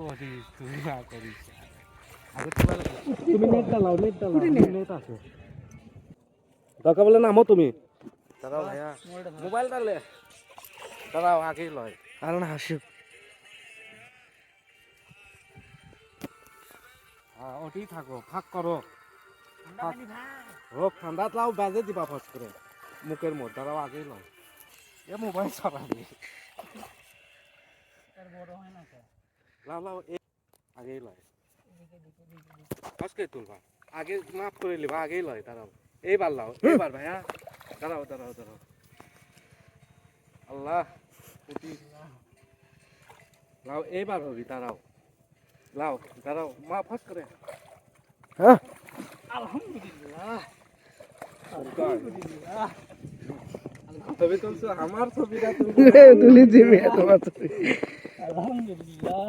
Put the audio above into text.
করিস তুই না করিস আগে তুমি নেট চালাও নেট আছে দরকার বলে নামো তুমি দাঁড়াও ভাইয়া মোবাইল ডালে দাঁড়াও আগেই লয় আর না হাসি ওটি থাকো ফাঁক করো হোক ঠান্ডা লাও বাজে দিবা ফস করে মুখের মধ্যে দাঁড়াও আগেই লয় এ মোবাইল চালাবি লাও লাও আগেই লয় ফসকে তুলবা আগে মাফ করে লিবা আগেই লয় দাঁড়াও এইবার লাও এইবার ভাইয়া দাঁড়াও দাঁড়াও দাঁড়াও আল্লাহ উঠি লাও এইবার হবি দাঁড়াও লাও দাঁড়াও মা ফস করে হ্যাঁ আলহামদুলিল্লাহ ছবি তুলছো আমার ছবিটা তুলি দিবি তোমার আলহামদুলিল্লাহ